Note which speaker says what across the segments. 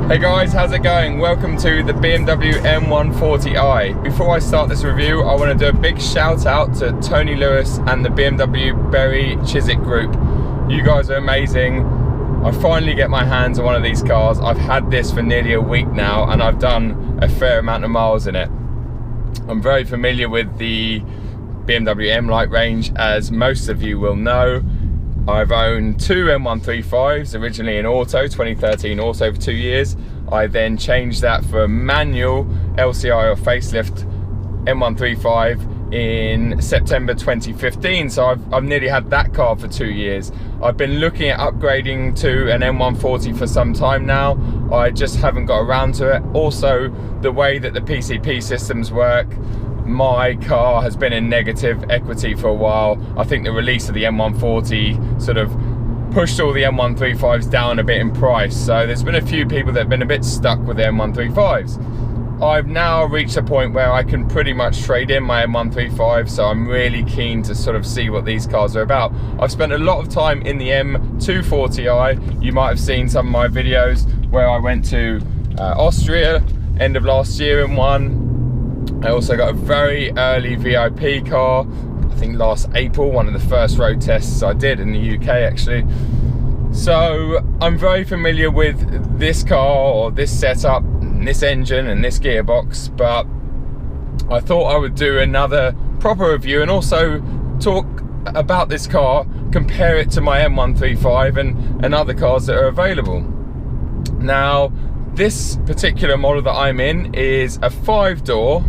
Speaker 1: Hey guys, how's it going? Welcome to the BMW M140i. Before I start this review, I want to do a big shout out to Tony Lewis and the BMW Berry Chiswick group. You guys are amazing. I finally get my hands on one of these cars. I've had this for nearly a week now and I've done a fair amount of miles in it. I'm very familiar with the BMW M Light range, as most of you will know. I've owned two M135s, originally in auto, 2013 auto for 2 years. I then changed that for a manual LCI or facelift M135 in September 2015. So I've nearly had that car for 2 years. I've been looking at upgrading to an M140 for some time now. I just haven't got around to it. Also, the way that the PCP systems work, my car has been in negative equity for a while. I think the release of the M140 sort of pushed all the M135s down a bit in price. So there's been a few people that have been a bit stuck with the M135s. I've now reached a point where I can pretty much trade in my M135, so I'm really keen to sort of see what these cars are about. I've spent a lot of time in the M240i. You might have seen some of my videos where I went to Austria end of last year in one. I also got a very early VIP car, I think last April, one of the first road tests I did in the UK actually. So I'm very familiar with this car, or this setup, and this engine and this gearbox, but I thought I would do another proper review and also talk about this car, compare it to my M135 and other cars that are available. Now, this particular model that I'm in is a 5-door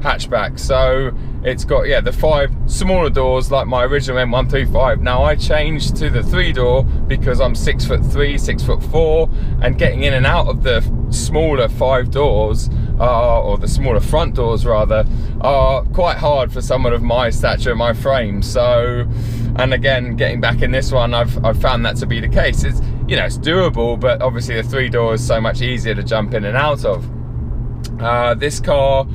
Speaker 1: hatchback, so it's got the 5 smaller doors like my original M135. Now I changed to the 3-door because I'm 6'3", 6'4", and getting in and out of the smaller 5 doors, or the smaller front doors rather, are quite hard for someone of my stature, my frame. So, and again, getting back in this one, I've found that to be the case. It's, you know, it's doable, but obviously the 3-door is so much easier to jump in and out of. This car,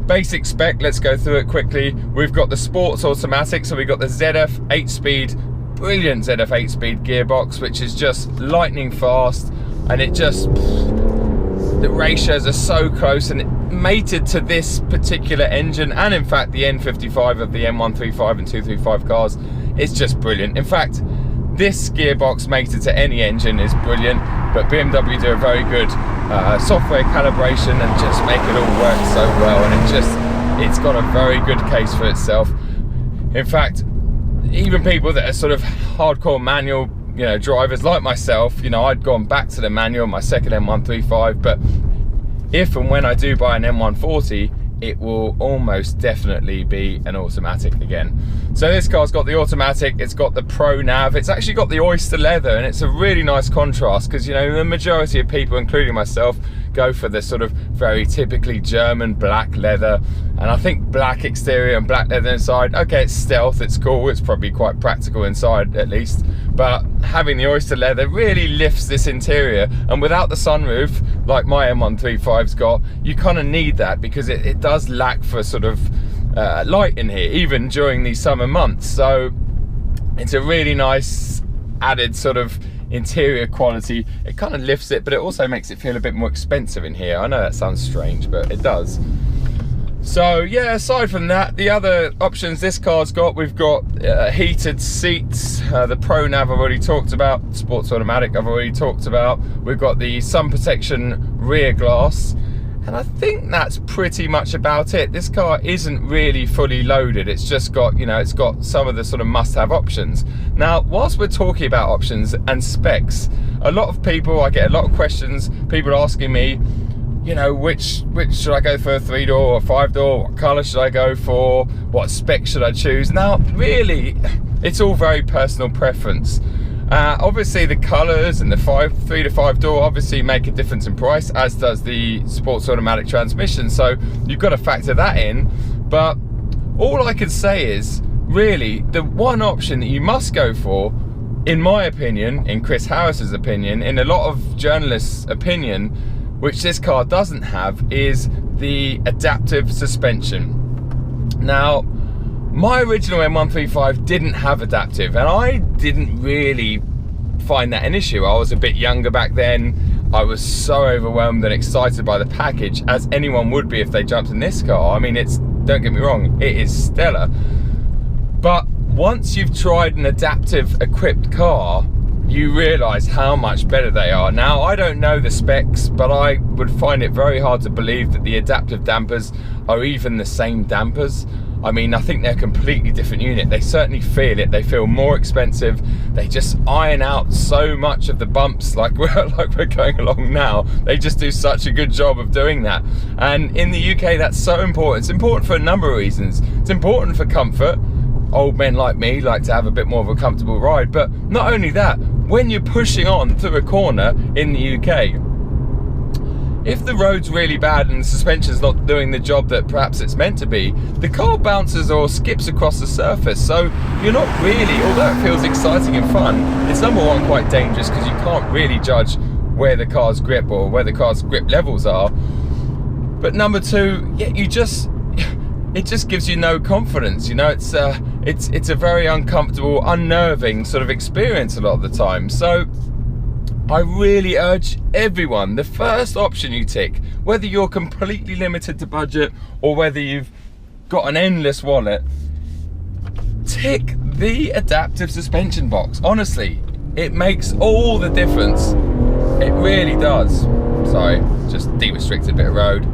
Speaker 1: basic spec, let's go through it quickly. We've got the sports automatic, so we've got the ZF 8-speed, brilliant ZF 8-speed gearbox, which is just lightning fast, and it just, the ratios are so close, and it mated to this particular engine, and in fact the N55 of the M135 and 235 cars. It's just brilliant. In fact, this gearbox mated to any engine is brilliant, but BMW do a very good software calibration and just make it all work so well, and it's got a very good case for itself. In fact, even people that are sort of hardcore manual, you know, drivers like myself, you know, I'd gone back to the manual, my second M135, but if and when I do buy an M140, it will almost definitely be an automatic again. So this car's got the automatic, it's got the Pro Nav, it's actually got the oyster leather, and it's a really nice contrast because, you know, the majority of people, including myself, go for the sort of very typically German black leather, and I think black exterior and black leather inside, okay, it's stealth, it's cool, it's probably quite practical inside at least, but having the oyster leather really lifts this interior, and without the sunroof like my M135's got, you kind of need that because it does lack for sort of light in here, even during these summer months. So it's a really nice added sort of interior quality. It kind of lifts it, but it also makes it feel a bit more expensive in here. I know that sounds strange, but it does. So yeah, aside from that, the other options this car's got, we've got heated seats, the Pro Nav I've already talked about, sports automatic I've already talked about, we've got the sun protection rear glass, and I think that's pretty much about it. This car isn't really fully loaded, it's just got, you know, it's got some of the sort of must-have options. Now, whilst we're talking about options and specs, a lot of people, I get a lot of questions, people asking me, you know, which should I go for, a 3-door or 5-door? What colour should I go for? What spec should I choose? Now, really, it's all very personal preference. Obviously, the colours and the 3 to 5 door obviously make a difference in price, as does the sports automatic transmission. So you've got to factor that in. But all I can say is, really, the one option that you must go for, in my opinion, in Chris Harris's opinion, in a lot of journalists' opinion, which this car doesn't have, is the adaptive suspension. Now, my original M135 didn't have adaptive, and I didn't really find that an issue. I was a bit younger back then. I was so overwhelmed and excited by the package, as anyone would be if they jumped in this car. I mean, don't get me wrong, it is stellar. But once you've tried an adaptive equipped car, you realise how much better they are. Now, I don't know the specs, but I would find it very hard to believe that the adaptive dampers are even the same dampers. I mean, I think they're a completely different unit. They certainly feel it. They feel more expensive. They just iron out so much of the bumps like we're going along now. They just do such a good job of doing that. And in the UK, that's so important. It's important for a number of reasons. It's important for comfort. Old men like me like to have a bit more of a comfortable ride. But not only that, when you're pushing on through a corner in the UK, if the road's really bad and the suspension's not doing the job that perhaps it's meant to be, the car bounces or skips across the surface. So you're not really, although it feels exciting and fun, it's number one quite dangerous because you can't really judge where the car's grip or where the car's grip levels are. But number two, yeah, it just gives you no confidence. You know, it's a very uncomfortable, unnerving sort of experience a lot of the time. So I really urge everyone, the first option you tick, whether you're completely limited to budget or whether you've got an endless wallet, tick the adaptive suspension box. Honestly, it makes all the difference. It really does. Sorry, just de-restricted a bit of road.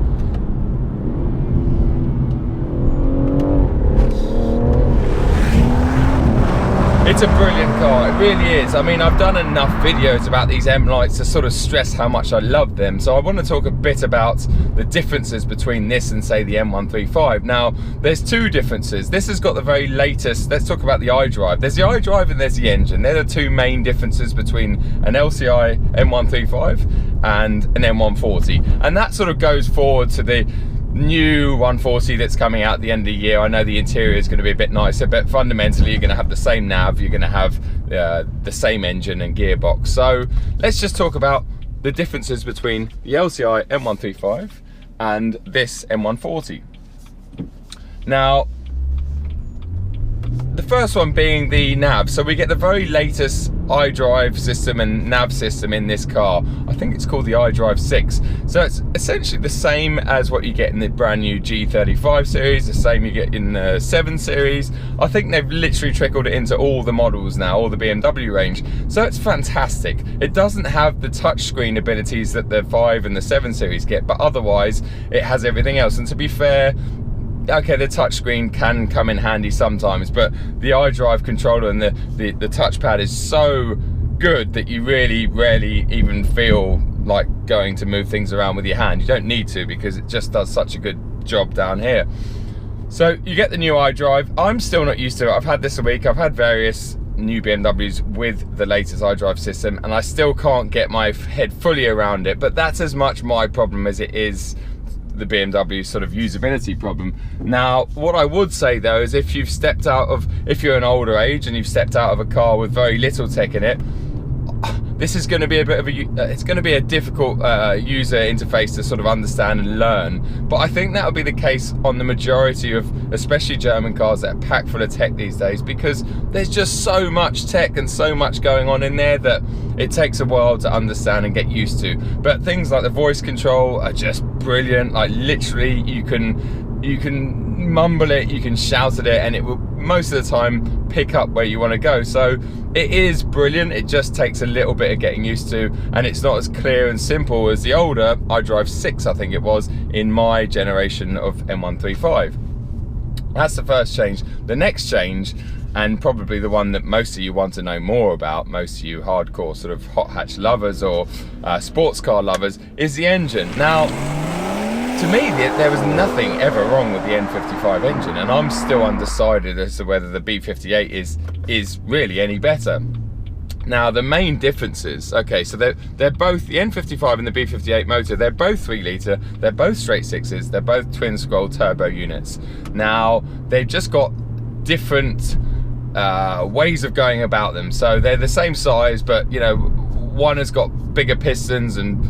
Speaker 1: It's a brilliant car, it really is. I mean, I've done enough videos about these M lights to sort of stress how much I love them. So I want to talk a bit about the differences between this and say the M135. Now, there's two differences. This has got the very latest, let's talk about the iDrive. There's the iDrive and there's the engine. They're the two main differences between an LCI M135 and an M140. And that sort of goes forward to the new 140 that's coming out at the end of the year. I know the interior is going to be a bit nicer, but fundamentally you're going to have the same nav, you're going to have the same engine and gearbox. So let's just talk about the differences between the LCI M135 and this M140. Now, the first one being the nav. So we get the very latest iDrive system and nav system in this car. I think it's called the iDrive 6. So it's essentially the same as what you get in the brand new G35 series, the same you get in the 7 series. I think they've literally trickled it into all the models now, all the BMW range. So it's fantastic. It doesn't have the touchscreen abilities that the 5 and the 7 series get, but otherwise it has everything else. And to be fair, okay, the touchscreen can come in handy sometimes, but the iDrive controller and the touchpad is so good that you really rarely even feel like going to move things around with your hand. You don't need to, because it just does such a good job down here. So you get the new iDrive. I'm still not used to it. I've had this a week. I've had various new BMWs with the latest iDrive system, and I still can't get my head fully around it, but that's as much my problem as it is the BMW sort of usability problem. Now, what I would say though is if you're an older age and you've stepped out of a car with very little tech in it, this is going to be a bit of it's going to be a difficult user interface to sort of understand and learn. But I think that will be the case on the majority of especially German cars that are packed full of tech these days, because there's just so much tech and so much going on in there that it takes a while to understand and get used to. But things like the voice control are just brilliant. Like literally you can mumble it, you can shout at it, and it will most of the time pick up where you want to go. So it is brilliant. It just takes a little bit of getting used to, and it's not as clear and simple as the older iDrive 6, I think it was, in my generation of M135. That's the first change. The next change, and probably the one that most of you want to know more about, most of you hardcore sort of hot hatch lovers or sports car lovers, is the engine. Now, to me, there was nothing ever wrong with the N55 engine, and I'm still undecided as to whether the B58 is really any better. Now, the main differences, okay, so they're both, the N55 and the B58 motor, they're both 3 litre, they're both straight sixes, they're both twin scroll turbo units. Now, they've just got different ways of going about them. So they're the same size, but you know, one has got bigger pistons and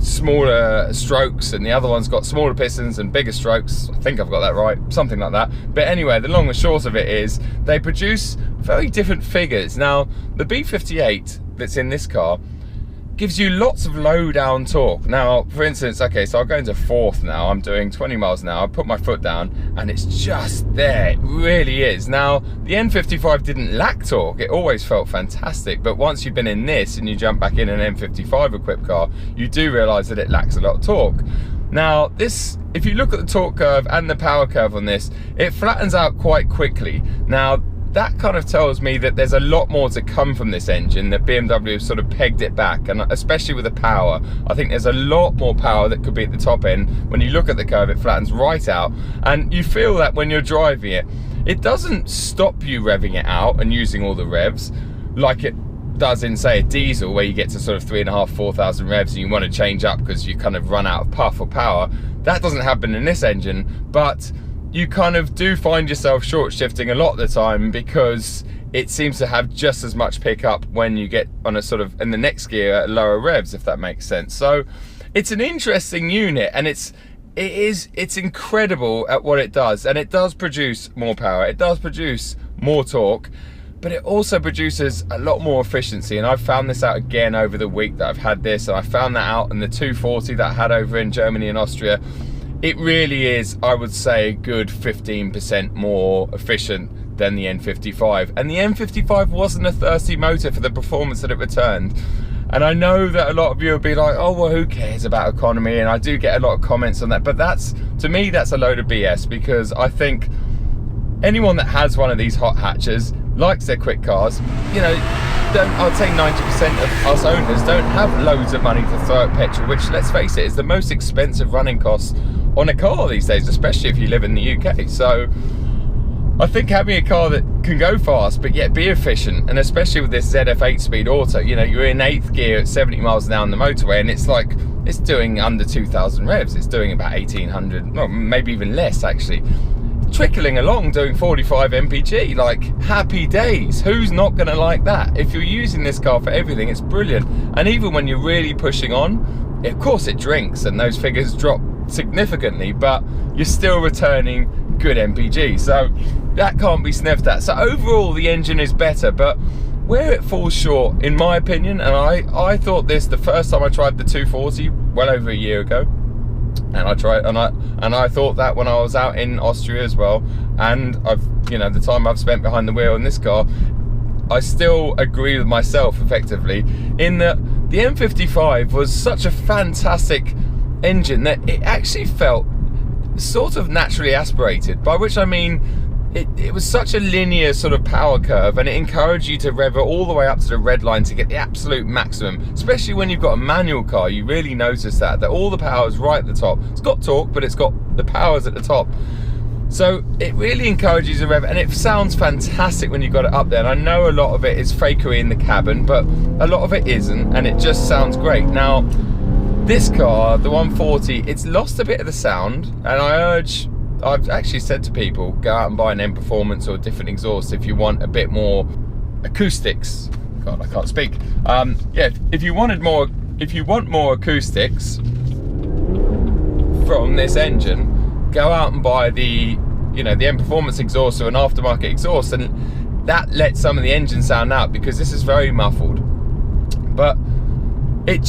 Speaker 1: smaller strokes, and the other one's got smaller pistons and bigger strokes. I think I've got that right, something like that. But anyway, the long and short of it is they produce very different figures. Now, the B58 that's in this car gives you lots of low down torque. Now, for instance, okay, so I'll go into fourth now. I'm doing 20 miles an hour. I put my foot down and it's just there. It really is. Now, the N55 didn't lack torque. It always felt fantastic. But once you've been in this and you jump back in an N55 equipped car, you do realize that it lacks a lot of torque. Now, this, if you look at the torque curve and the power curve on this, it flattens out quite quickly. Now, that kind of tells me that there's a lot more to come from this engine, that BMW have sort of pegged it back, and especially with the power, I think there's a lot more power that could be at the top end. When you look at the curve, it flattens right out, and you feel that when you're driving it. It doesn't stop you revving it out and using all the revs like it does in, say, a diesel, where you get to sort of 3,500, 4,000 revs and you want to change up because you kind of run out of puff or power. That doesn't happen in this engine, but you kind of do find yourself short shifting a lot of the time because it seems to have just as much pickup when you get on a sort of in the next gear at lower revs, if that makes sense. So it's an interesting unit, and it's incredible at what it does, and it does produce more power, it does produce more torque, but it also produces a lot more efficiency. And I've found this out again over the week that I've had this, and I found that out in the 240 that I had over in Germany and Austria. It really is, I would say, a good 15% more efficient than the N55. And the N55 wasn't a thirsty motor for the performance that it returned. And I know that a lot of you will be like, oh, well, who cares about economy? And I do get a lot of comments on that. But that's, to me, that's a load of BS, because I think anyone that has one of these hot hatches likes their quick cars. You know, I'd say 90% of us owners don't have loads of money to throw at petrol, which, let's face it, is the most expensive running cost on a car these days, especially if you live in the UK. So I think having a car that can go fast but yet be efficient, and especially with this ZF 8-speed auto, you know, you're in 8th gear at 70 miles an hour on the motorway, and it's like, it's doing under 2,000 revs. It's doing about 1,800, well, maybe even less actually. Trickling along doing 45 mpg, like happy days. Who's not gonna like that? If you're using this car for everything, it's brilliant. And even when you're really pushing on, of course it drinks and those figures drop significantly, but you're still returning good mpg, so that can't be sniffed at. So overall the engine is better, but where it falls short, in my opinion, and I thought this the first time I tried the 240 well over a year ago, and I thought that when I was out in Austria as well, and I've, you know, the time I've spent behind the wheel in this car, I still agree with myself effectively in that the M55 was such a fantastic engine that it actually felt sort of naturally aspirated, by which I mean it was such a linear sort of power curve, and it encouraged you to rev it all the way up to the red line to get the absolute maximum. Especially when you've got a manual car, you really notice that all the power is right at the top. It's got torque, but it's got the powers at the top. So it really encourages you to rev, and it sounds fantastic when you got it up there. And I know a lot of it is fakery in the cabin, but a lot of it isn't, and it just sounds great. Now, this car, the 140, it's lost a bit of the sound, and I've actually said to people, go out and buy an M Performance or a different exhaust if you want a bit more acoustics. God, I can't speak. Yeah, if you want more acoustics from this engine, go out and buy the, you know, the M Performance exhaust or an aftermarket exhaust, and that lets some of the engine sound out, because this is very muffled. But it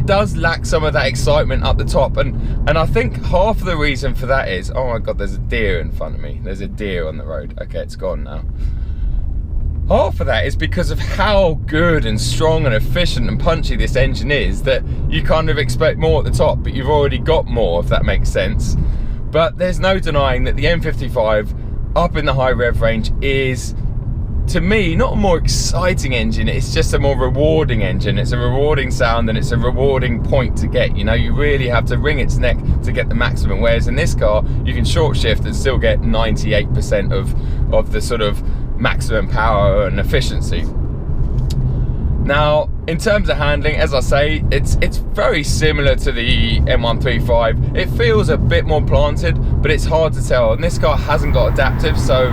Speaker 1: does lack some of that excitement up the top, and I think half of the reason for that is, oh my god, there's a deer in front of me. There's a deer on the road. Okay, it's gone now. Half of that is because of how good and strong and efficient and punchy this engine is, that you kind of expect more at the top, but you've already got more, if that makes sense. But there's no denying that the M55 up in the high rev range is, to me, not a more exciting engine, it's just a more rewarding engine. It's a rewarding sound, and it's a rewarding point to get. You know, you really have to wring its neck to get the maximum, whereas in this car you can short shift and still get 98% of the sort of maximum power and efficiency. Now, in terms of handling, as I say, it's very similar to the M135. It feels a bit more planted, but it's hard to tell. And this car hasn't got adaptive, so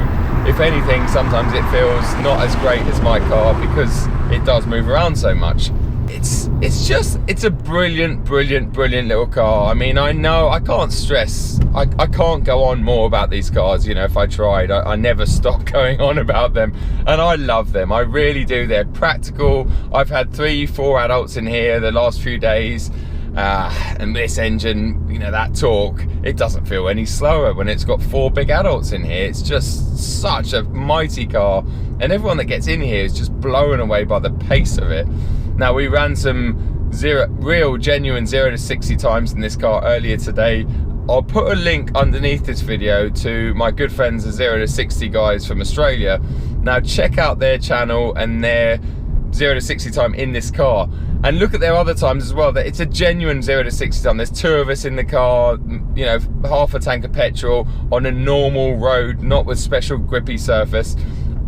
Speaker 1: if anything, sometimes it feels not as great as my car because it does move around so much. it's a brilliant little car. I mean, I know I can't stress, I can't go on more about these cars. You know, if I tried, I never stop going on about them, and I love them, I really do. They're practical. I've had 3-4 adults in here the last few days, and this engine, you know, that torque, it doesn't feel any slower when it's got 4 big adults in here. It's just such a mighty car, and everyone that gets in here is just blown away by the pace of it. Now, we ran some real genuine 0 to 60 times in this car earlier today. I'll put a link underneath this video to my good friends, the 0 to 60 guys from Australia. Now check out their channel and their 0 to 60 time in this car, and look at their other times as well. That it's a genuine 0 to 60 time. There's 2 of us in the car, you know, half a tank of petrol on a normal road, not with special grippy surface,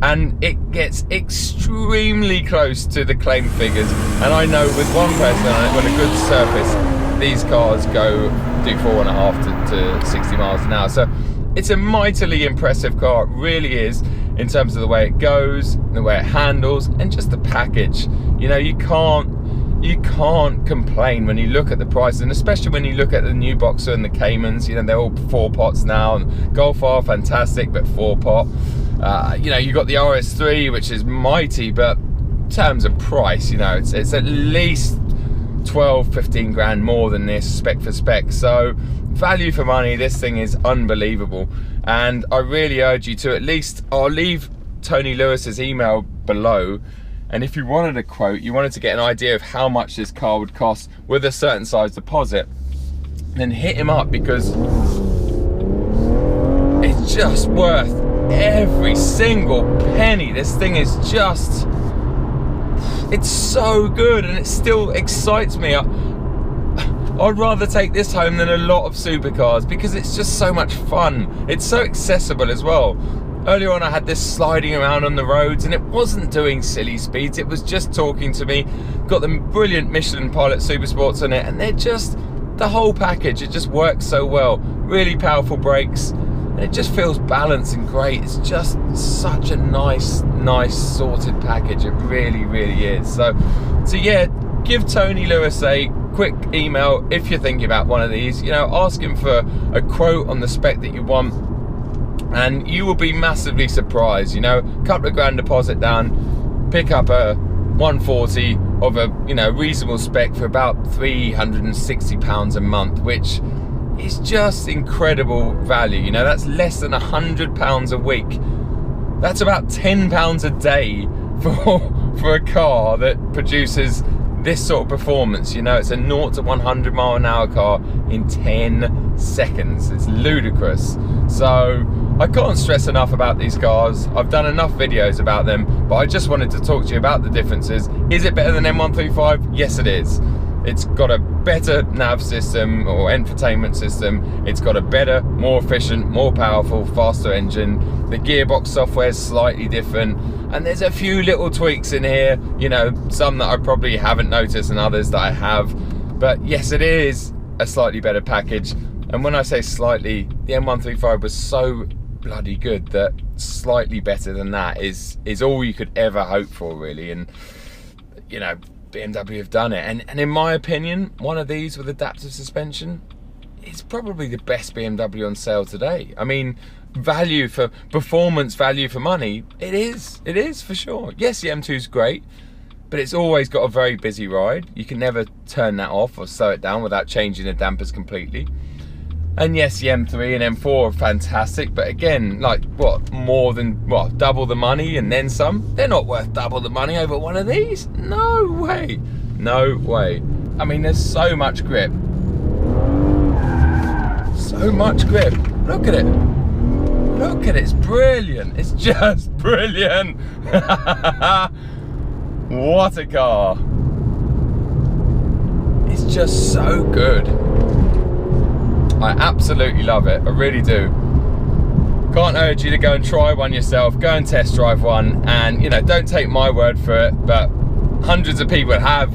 Speaker 1: and it gets extremely close to the claim figures. And I know with one person on a good surface, these cars do 4.5 to 60 miles an hour. So it's a mightily impressive car, it really is, in terms of the way it goes, the way it handles, and just the package. You know, you can't complain when you look at the price, and especially when you look at the new Boxer and the Caymans. You know, they're all 4 pots now, and Golf R, fantastic, but 4 pot. You know, you got the RS3, which is mighty, but in terms of price, you know, it's at least 12-15 grand more than this, spec for spec. So value for money, this thing is unbelievable. And I really urge you to at least, I'll leave Tony Lewis's email below, and if you wanted a quote, you wanted to get an idea of how much this car would cost with a certain size deposit, then hit him up, because it's just worth every single penny. This thing is just, it's so good, and it still excites me. I'd rather take this home than a lot of supercars, because it's just so much fun. It's so accessible as well. Earlier on I had this sliding around on the roads, and it wasn't doing silly speeds, it was just talking to me. Got the brilliant Michelin Pilot Super Sports on it, and they're just, the whole package, it just works so well. Really powerful brakes, and it just feels balanced and great. It's just such a nice sorted package. It really is. So yeah, give Tony Lewis a quick email if you're thinking about one of these. You know, ask him for a quote on the spec that you want, and you will be massively surprised. You know, a couple of grand deposit down, pick up a 140 of a, you know, reasonable spec for about £360 a month, which is just incredible value. You know, that's less than £100 a week. That's about £10 a day for a car that produces this sort of performance. You know, it's a 0 to 100 mile an hour car in 10 seconds. It's ludicrous. So I can't stress enough about these cars. I've done enough videos about them, but I just wanted to talk to you about the differences. Is it better than M135? Yes, it is. It's got a better nav system or infotainment system. It's got a better, more efficient, more powerful, faster engine. The gearbox software is slightly different, and there's a few little tweaks in here, you know, some that I probably haven't noticed and others that I have. But yes, it is a slightly better package. And when I say slightly, the M135 was so bloody good that slightly better than that is all you could ever hope for, really. And you know, BMW have done it, and in my opinion, one of these with adaptive suspension is probably the best BMW on sale today. I mean, value for performance, value for money, it is for sure. Yes, the M2 is great, but it's always got a very busy ride. You can never turn that off or slow it down without changing the dampers completely. And yes, the M3 and M4 are fantastic, but again, like, what, more than, what, double the money and then some? They're not worth double the money over one of these. No way. No way. I mean, there's so much grip. So much grip. Look at it. Look at it. It's brilliant. It's just brilliant. What a car. It's just so good. I absolutely love it, I really do. Can't urge you to go and try one yourself, go and test drive one, and you know, don't take my word for it, but hundreds of people have,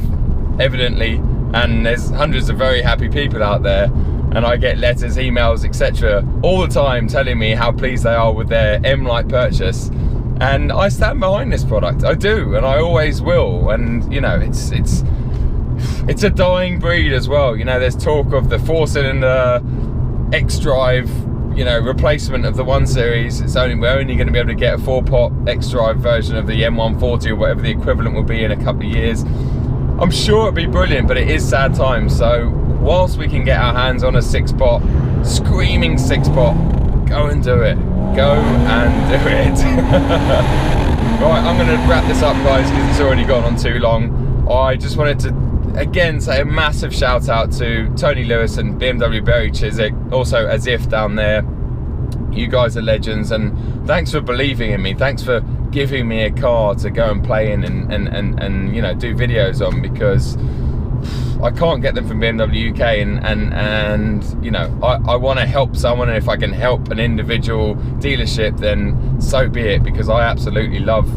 Speaker 1: evidently, and there's hundreds of very happy people out there, and I get letters, emails, etc. all the time telling me how pleased they are with their M-Lite purchase, and I stand behind this product. I do, and I always will. And you know, it's it's a dying breed as well. You know, there's talk of the 4-cylinder X-Drive, you know, replacement of the 1 Series. We're only going to be able to get a 4-pot X-Drive version of the M140 or whatever the equivalent will be in a couple of years. I'm sure it'll be brilliant, but it is sad times. So whilst we can get our hands on a 6-pot, screaming 6-pot, go and do it. Go and do it. Right, I'm going to wrap this up, guys, because it's already gone on too long. I just wanted to again say a massive shout out to Tony Lewis and BMW Berry Chiswick, also As If down there. You guys are legends, and thanks for believing in me. Thanks for giving me a car to go and play in and you know, do videos on, because I can't get them from BMW UK, and you know, I want to help someone, and if I can help an individual dealership, then so be it, because I absolutely love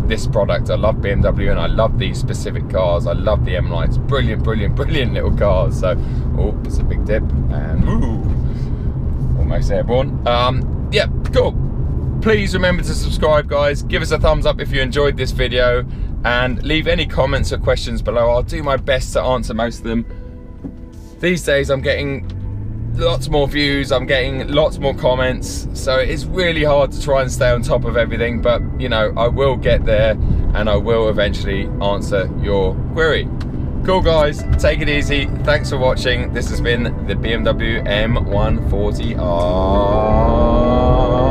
Speaker 1: this product. I love BMW, and I love these specific cars. I love the M-Line. It's brilliant, brilliant, brilliant little cars. So, oh, it's a big dip, and ooh, almost airborne. Yeah, cool. Please remember to subscribe, guys. Give us a thumbs up if you enjoyed this video, and leave any comments or questions below. I'll do my best to answer most of them. These days I'm getting lots more views, I'm getting lots more comments, so it's really hard to try and stay on top of everything, but you know, I will get there, and I will eventually answer your query. Cool, guys, take it easy. Thanks for watching. This has been the BMW M140i.